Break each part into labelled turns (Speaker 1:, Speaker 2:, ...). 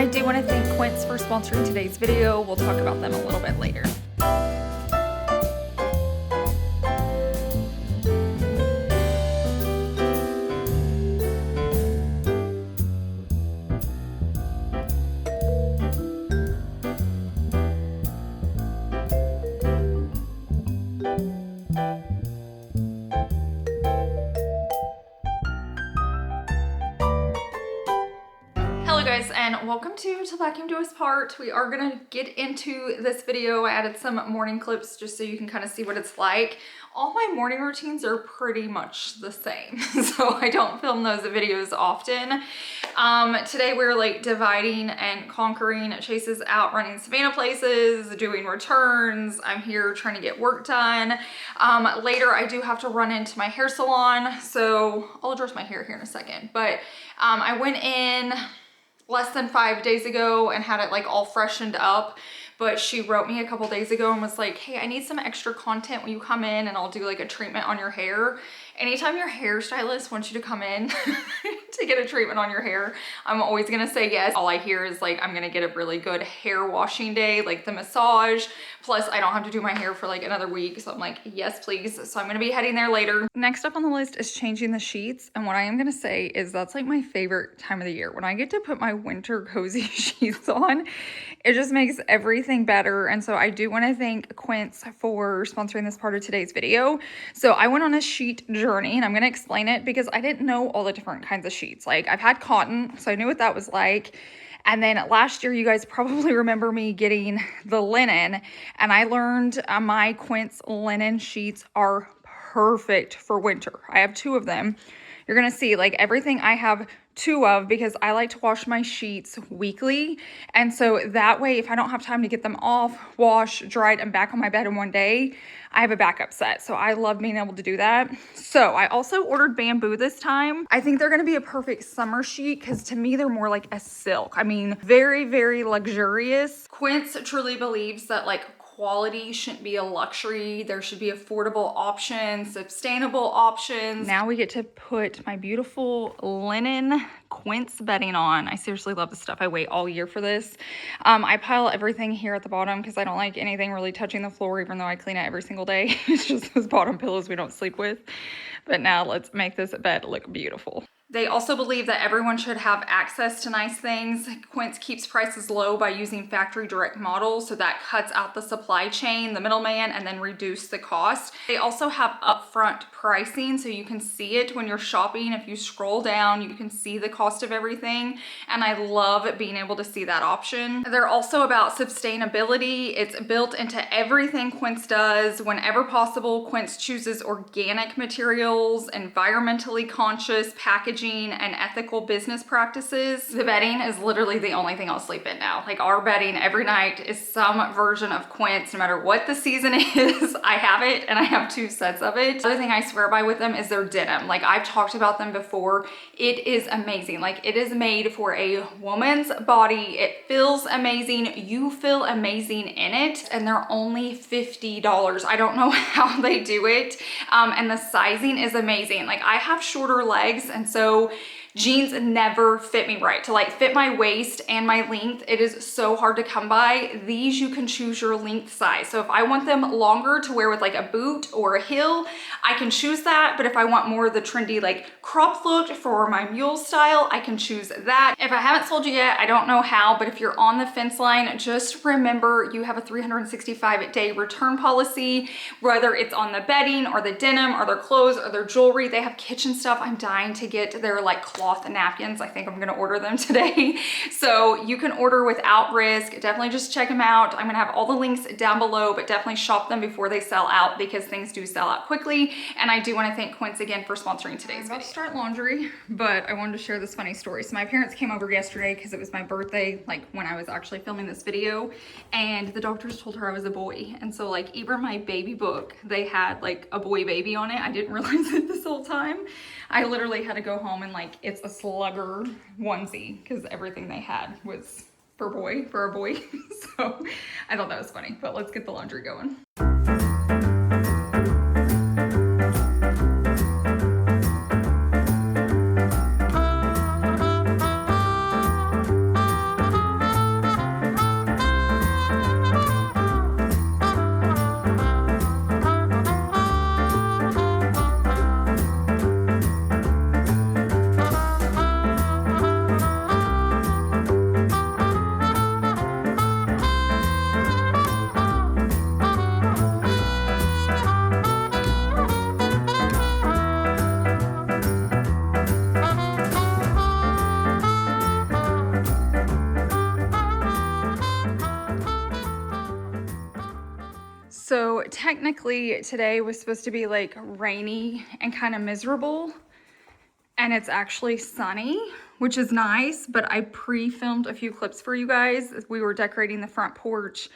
Speaker 1: I do want to thank Quince for sponsoring today's video. We'll talk about them a little bit later. Guys, and welcome to Vacuum Do Us Part. We are gonna get into this video. I added some morning clips just so you can kind of see what it's like. All my morning routines are pretty much the same, so I don't film those videos often. Today we're like dividing and conquering. Chase is out running Savannah places, doing returns. I'm here trying to get work done. Later I do have to run into my hair salon, so I'll address my hair here in a second. But I went in less than 5 days ago and had it like all freshened up, but she wrote me a couple days ago and was like, hey, I need some extra content when you come in and I'll do like a treatment on your hair. Anytime your hairstylist wants you to come in to get a treatment on your hair, I'm always gonna say yes. All I hear is like, I'm gonna get a really good hair washing day, like the massage, plus I don't have to do my hair for like another week. So I'm like, yes, please. So I'm gonna be heading there later. Next up on the list is changing the sheets. And what I am gonna say is that's like my favorite time of the year. When I get to put my winter cozy sheets on, it just makes everything better. And so I do wanna thank Quince for sponsoring this part of today's video. So I went on a sheet journey, and I'm gonna explain it because I didn't know all the different kinds of sheets. Like I've had cotton, so I knew what that was like. And then last year, you guys probably remember me getting the linen, and I learned my Quince linen sheets are perfect for winter. I have 2 of them. You're gonna see like everything I have 2 of because I like to wash my sheets weekly. And so that way, if I don't have time to get them off, washed, dried, and back on my bed in one day, I have a backup set. So I love being able to do that. So I also ordered bamboo this time. I think they're gonna be a perfect summer sheet because to me, they're more like a silk. I mean, very, very luxurious. Quince truly believes that like quality shouldn't be a luxury. There should be affordable options, sustainable options. Now we get to put my beautiful linen Quince bedding on. I seriously love this stuff. I wait all year for this. I pile everything here at the bottom because I don't like anything really touching the floor, even though I clean it every single day. It's just those bottom pillows we don't sleep with. But now let's make this bed look beautiful. They also believe that everyone should have access to nice things. Quince keeps prices low by using factory direct models, so that cuts out the supply chain, the middleman, and then reduce the cost. They also have upfront pricing, so you can see it when you're shopping. If you scroll down, you can see the cost of everything, and I love being able to see that option. They're also about sustainability. It's built into everything Quince does. Whenever possible, Quince chooses organic materials, environmentally conscious packaging, and ethical business practices. The bedding is literally the only thing I'll sleep in now. Like our bedding every night is some version of Quince, no matter what the season is. I have it and I have 2 sets of it. The other thing I swear by with them is their denim. Like I've talked about them before. It is amazing. Like it is made for a woman's body. It feels amazing. You feel amazing in it. And they're only $50. I don't know how they do it. And the sizing is amazing. Like I have shorter legs, and so jeans never fit me right. To like fit my waist and my length, it is so hard to come by. These, you can choose your length size. So if I want them longer to wear with like a boot or a heel, I can choose that. But if I want more of the trendy like crop look for my mule style, I can choose that. If I haven't told you yet, I don't know how, but if you're on the fence line, just remember you have a 365-day return policy, whether it's on the bedding or the denim or their clothes or their jewelry. They have kitchen stuff. I'm dying to get their like cloth napkins. I think I'm gonna order them today. So you can order without risk. Definitely just check them out. I'm gonna have all the links down below, but definitely shop them before they sell out because things do sell out quickly. And I do wanna thank Quince again for sponsoring today's video. I'm about to start laundry, but I wanted to share this funny story. So my parents came over yesterday because it was my birthday, like when I was actually filming this video, and the doctors told her I was a boy. And so like even my baby book, they had like a boy baby on it. I didn't realize it this whole time. I literally had to go home and like, it's a slugger onesie because everything they had was for a boy. So I thought that was funny, but let's get the laundry going. So technically today was supposed to be like rainy and kind of miserable, and it's actually sunny, which is nice, but I pre-filmed a few clips for you guys. We were decorating the front porch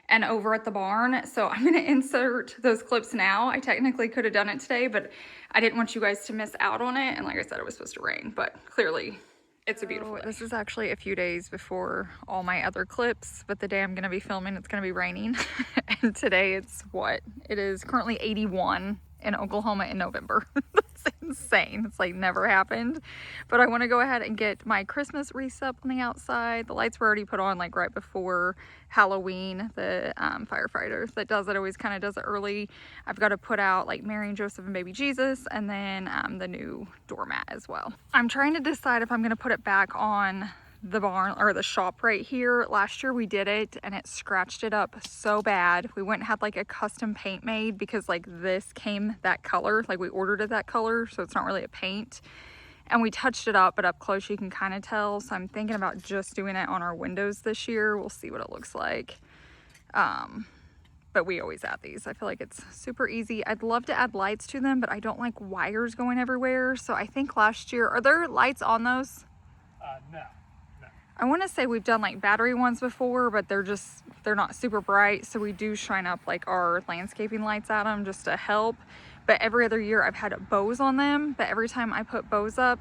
Speaker 1: and over at the barn, so I'm gonna insert those clips now. I technically could have done it today, but I didn't want you guys to miss out on it, and like I said, it was supposed to rain, but clearly it's a beautiful day. This is actually a few days before all my other clips, but the day I'm gonna be filming, it's gonna be raining. And today it's what? It is currently 81 in Oklahoma in November. That's insane. It's like never happened. But I wanna go ahead and get my Christmas wreaths up on the outside. The lights were already put on like right before Halloween. The firefighter that does it always kind of does it early. I've got to put out like Mary and Joseph and baby Jesus, and then the new doormat as well. I'm trying to decide if I'm gonna put it back on the barn or the shop right here. Last year we did it and it scratched it up so bad. We went and had like a custom paint made because like this came that color, like we ordered it that color, so it's not really a paint. And we touched it up, but up close you can kind of tell. So I'm thinking about just doing it on our windows this year. We'll see what it looks like. But we always add these. I feel like it's super easy. I'd love to add lights to them, but I don't like wires going everywhere. So I think last year, are there lights on those?
Speaker 2: No.
Speaker 1: I want to say we've done like battery ones before, but they're not super bright. So we do shine up like our landscaping lights at them just to help. But every other year I've had bows on them, but every time I put bows up,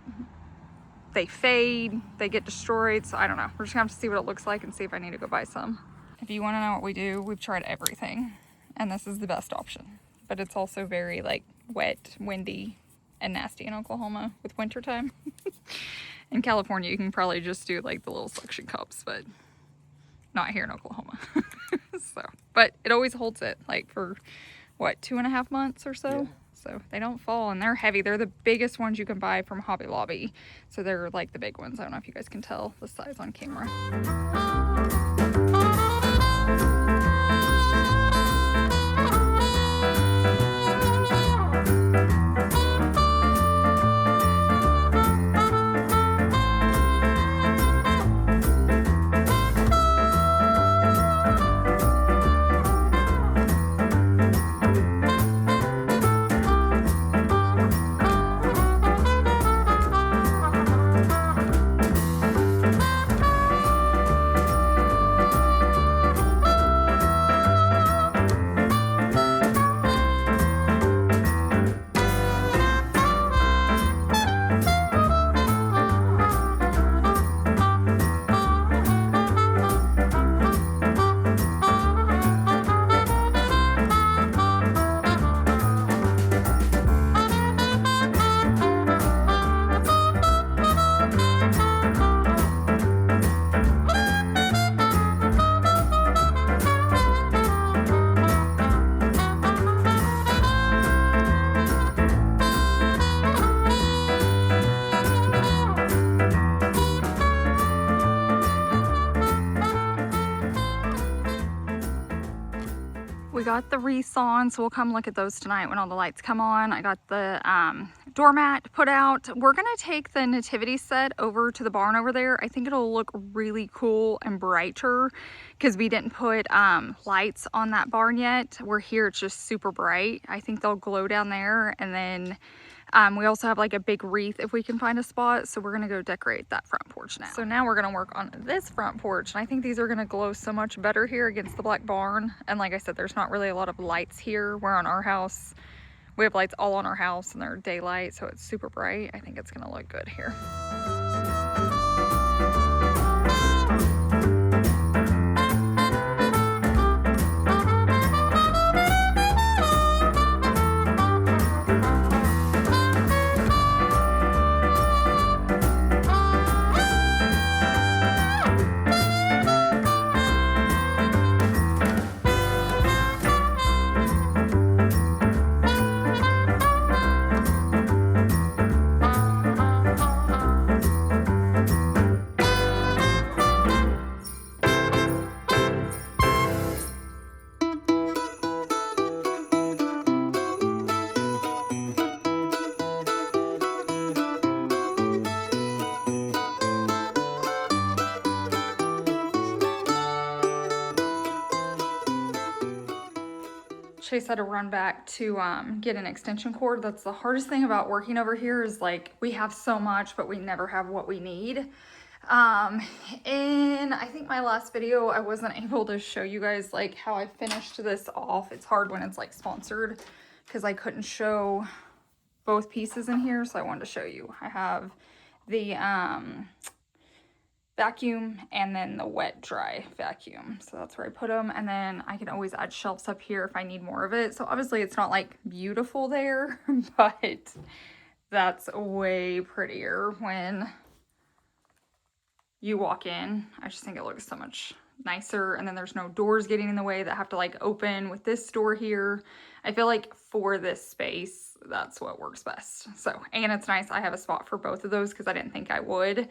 Speaker 1: they fade, they get destroyed. So I don't know. We're just gonna have to see what it looks like and see if I need to go buy some. If you want to know what we do, we've tried everything, and this is the best option. But it's also very like wet, windy, and nasty in Oklahoma with winter time. In California, you can probably just do like the little suction cups, but not here in Oklahoma. So, but it always holds it like for what, 2.5 months or so. Yeah. So they don't fall, and they're heavy. They're the biggest ones you can buy from Hobby Lobby. So they're like the big ones. I don't know if you guys can tell the size on camera. We got the wreaths on, so we'll come look at those tonight when all the lights come on. I got the doormat put out. We're gonna take the nativity set over to the barn over there. I think it'll look really cool and brighter because we didn't put lights on that barn yet. We're here, it's just super bright. I think they'll glow down there, and then we also have like a big wreath if we can find a spot, so we're gonna go decorate that front porch now. So now we're gonna work on this front porch, and I think these are gonna glow so much better here against the black barn. And like I said, there's not really a lot of lights here. Where on our house, we have lights all on our house and they're daylight, so it's super bright. I think it's gonna look good here. Chase had to run back to get an extension cord. That's the hardest thing about working over here is like we have so much, but we never have what we need. In I think my last video, I wasn't able to show you guys like how I finished this off. It's hard when it's like sponsored because I couldn't show both pieces in here, so I wanted to show you. I have the vacuum and then the wet dry vacuum, so that's where I put them, and then I can always add shelves up here if I need more of it. So obviously it's not like beautiful there, but that's way prettier when you walk in. I just think it looks so much nicer, and then there's no doors getting in the way that have to like open with this door here. I feel like for this space, that's what works best. So, and it's nice, I have a spot for both of those because I didn't think I would.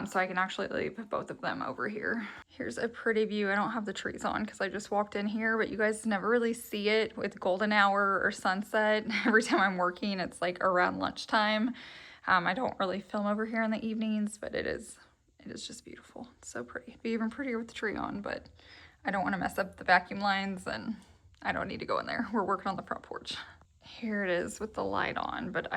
Speaker 1: So I can actually leave both of them over here. Here's a pretty view. I don't have the trees on because I just walked in here, but you guys never really see it with golden hour or sunset. Every time I'm working, it's like around lunchtime. I don't really film over here in the evenings, but it is just beautiful. It's so pretty. It'd be even prettier with the tree on, but I don't want to mess up the vacuum lines and I don't need to go in there. We're working on the front porch. Here it is with the light on, but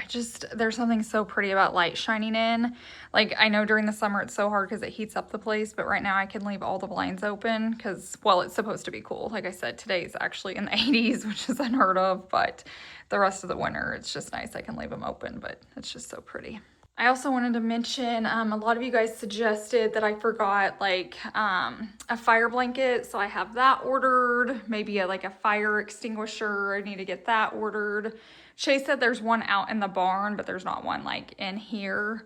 Speaker 1: there's something so pretty about light shining in. Like, I know during the summer it's so hard because it heats up the place, but right now I can leave all the blinds open because, well, it's supposed to be cool. Like I said, today is actually in the 80s, which is unheard of, but the rest of the winter, it's just nice. I can leave them open, but it's just so pretty. I also wanted to mention, a lot of you guys suggested that I forgot like a fire blanket, so I have that ordered. Maybe like a fire extinguisher, I need to get that ordered. Chase said there's one out in the barn, but there's not one like in here.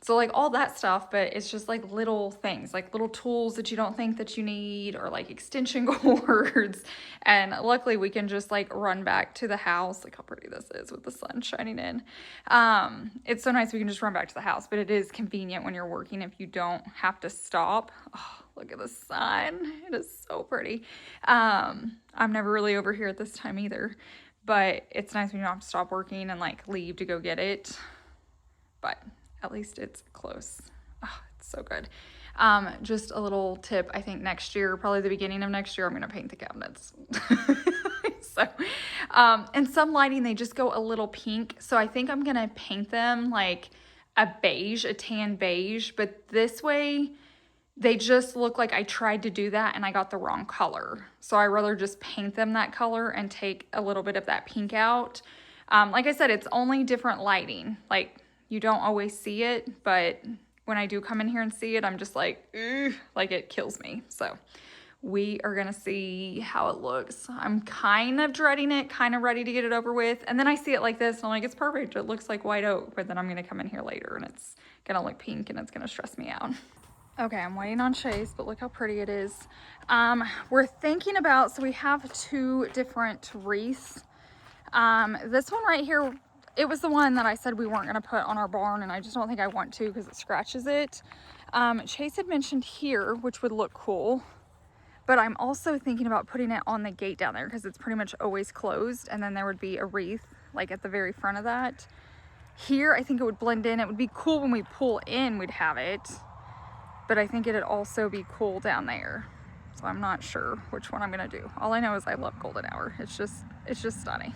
Speaker 1: So like all that stuff, but it's just like little things, like little tools that you don't think that you need, or like extension cords. And luckily we can just like run back to the house. Look how pretty this is with the sun shining in. It's so nice we can just run back to the house, but it is convenient when you're working if you don't have to stop. Oh, look at the sun. It is so pretty. I'm never really over here at this time either, but it's nice when you don't have to stop working and like leave to go get it. But at least it's close. Oh, it's so good. Just a little tip. I think next year, probably the beginning of next year, I'm going to paint the cabinets. So, and some lighting, they just go a little pink. So I think I'm going to paint them like a beige, a tan beige. But this way, they just look like I tried to do that and I got the wrong color. So I rather just paint them that color and take a little bit of that pink out. Like I said, it's only different lighting. Like, you don't always see it, but when I do come in here and see it, I'm just like, ugh, like it kills me. So we are gonna see how it looks. I'm kind of dreading it, kind of ready to get it over with. And then I see it like this and I'm like, it's perfect. It looks like white oak, but then I'm gonna come in here later and it's gonna look pink and it's gonna stress me out. Okay, I'm waiting on Chase, but look how pretty it is. We're thinking about, so we have two different wreaths. This one right here, it was the one that I said we weren't going to put on our barn, and I just don't think I want to because it scratches it. Chase had mentioned here, which would look cool, but I'm also thinking about putting it on the gate down there because it's pretty much always closed, and then there would be a wreath like at the very front of that. Here, I think it would blend in. It would be cool when we pull in, we'd have it, but I think it'd also be cool down there. So I'm not sure which one I'm going to do. All I know is I love golden hour. It's just stunning.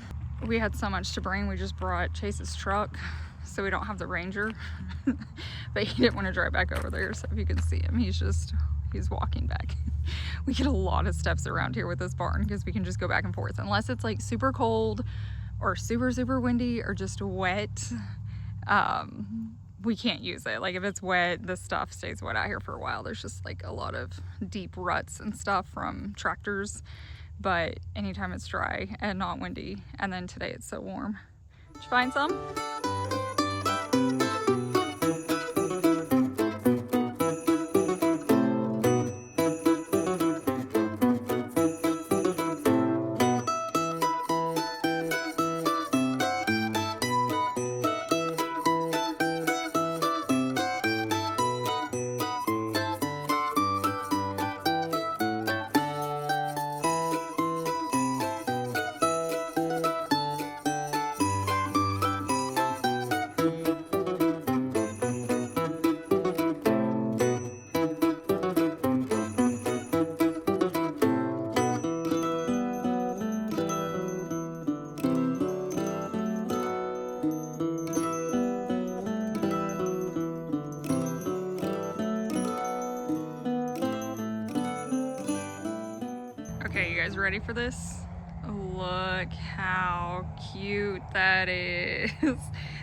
Speaker 1: We had so much to bring, we just brought Chase's truck, so we don't have the Ranger. But he didn't want to drive back over there, so if you can see him, he's walking back. We get a lot of steps around here with this barn because we can just go back and forth. Unless it's like super cold or super, super windy or just wet, we can't use it. Like if it's wet, the stuff stays wet out here for a while. There's just like a lot of deep ruts and stuff from tractors. But anytime it's dry and not windy, and then today it's so warm. Did you find some? guys ready for this? Look how cute that is.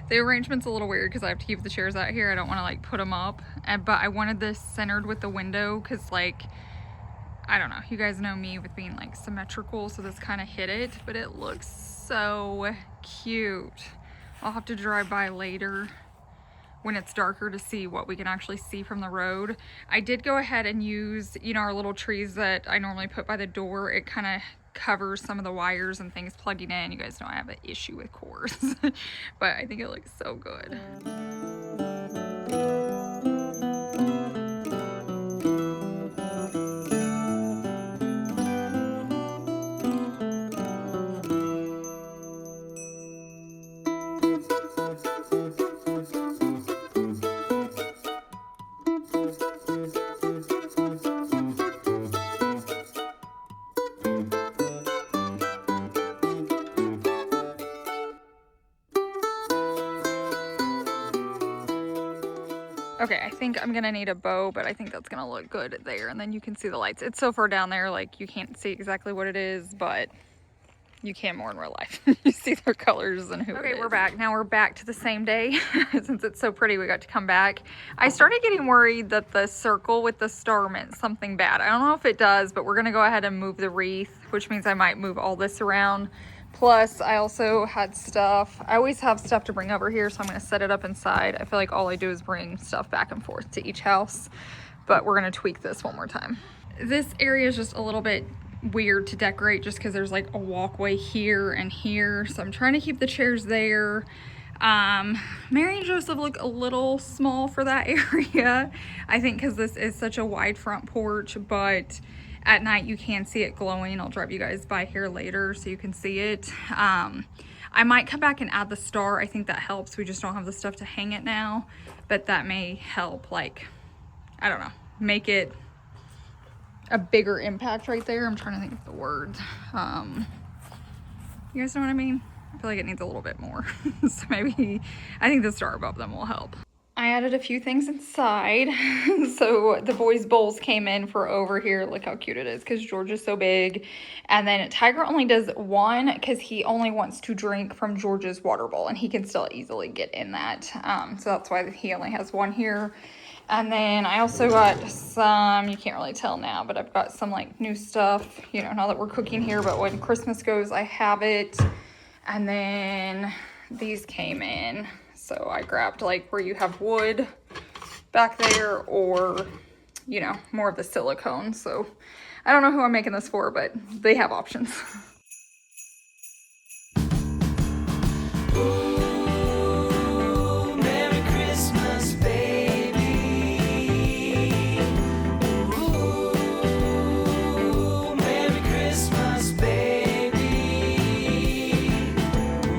Speaker 1: The arrangement's a little weird because I have to keep the chairs out here. I don't want to like put them up, but I wanted this centered with the window because like, I don't know, you guys know me with being like symmetrical, so this kind of hit it, but it looks so cute. I'll have to drive by later when it's darker to see what we can actually see from the road. I did go ahead and use, you know, our little trees that I normally put by the door. It kind of covers some of the wires and things plugging in. You guys know I have an issue with cords, but I think it looks so good. Okay, I think I'm gonna need a bow, but I think that's gonna look good there, and then you can see the lights. It's so far down there, like you can't see exactly what it is, but you can more in real life. You see their colors and who it is. Okay, we're back. Now we're back to the same day. Since it's so pretty, we got to come back. I started getting worried that the circle with the star meant something bad. I don't know if it does, but we're gonna go ahead and move the wreath, which means I might move all this around. Plus, I also had stuff. I always have stuff to bring over here, so I'm gonna set it up inside. I feel like all I do is bring stuff back and forth to each house, but we're gonna tweak this one more time. This area is just a little bit weird to decorate just because there's like a walkway here and here, so I'm trying to keep the chairs there. Mary and Joseph look a little small for that area, I think, because this is such a wide front porch, but at night you can see it glowing. I'll drive you guys by here later so you can see it. I might come back and add the star. I think that helps. We just don't have the stuff to hang it now, but that may help, like, I don't know, make it a bigger impact right there. I'm trying to think of the word. You guys know what I mean? I feel like it needs a little bit more. So maybe, I think the star above them will help. I added a few things inside. So the boys' bowls came in for over here. Look how cute it is because George is so big. And then Tiger only does one because he only wants to drink from George's water bowl, and he can still easily get in that. So that's why he only has one here. And then I also got some, you can't really tell now, but I've got some like new stuff, you know, now that we're cooking here, but when Christmas goes, I have it. And then these came in. So I grabbed like where you have wood back there, or, you know, more of the silicone. So I don't know who I'm making this for, but they have options.
Speaker 2: Ooh, Merry Christmas, baby. Ooh, Merry Christmas, baby.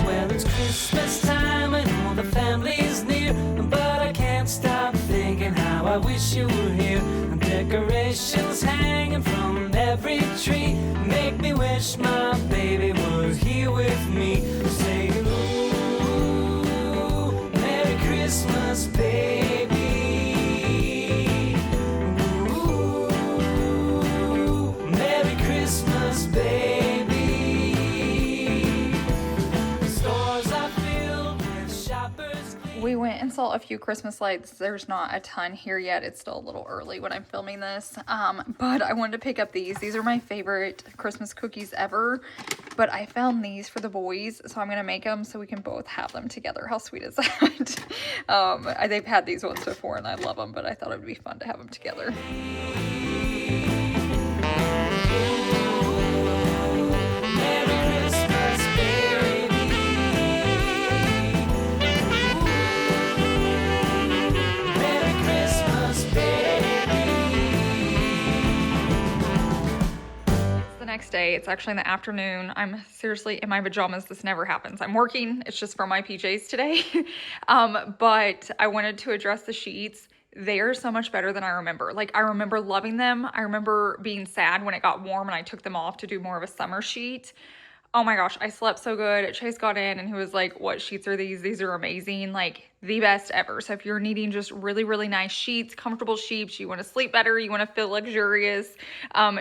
Speaker 2: Well, it's Christmas time and all the family's near, but I can't stop thinking how I wish you were here. Decorations hanging from every tree make me wish my baby was here with me. Saying, ooh, Merry Christmas, baby. Ooh, Merry Christmas, baby. The stores are filled with shoppers.
Speaker 1: We went and saw a few Christmas lights. There's not a ton here yet. It's still a little early when I'm filming this. But I wanted to pick up these. These are my favorite Christmas cookies ever. But I found these for the boys, so I'm going to make them so we can both have them together. How sweet is that? They've had these ones before and I love them, but I thought it would be fun to have them together. Next day, it's actually in the afternoon. I'm seriously in my pajamas. This never happens. I'm working. It's just for my PJs today. But I wanted to address the sheets. They are so much better than I remember. Like, I remember loving them. I remember being sad when it got warm and I took them off to do more of a summer sheet. Oh my gosh, I slept so good. Chase got in and he was like, what sheets are these? These are amazing. Like the best ever. So if you're needing just really, really nice sheets, comfortable sheets, you want to sleep better, you want to feel luxurious,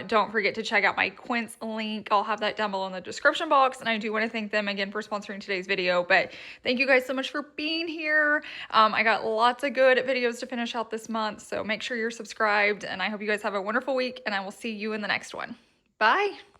Speaker 1: don't forget to check out my Quince link. I'll have that down below in the description box. And I do want to thank them again for sponsoring today's video. But thank you guys so much for being here. I got lots of good videos to finish out this month. So make sure you're subscribed. And I hope you guys have a wonderful week. And I will see you in the next one. Bye.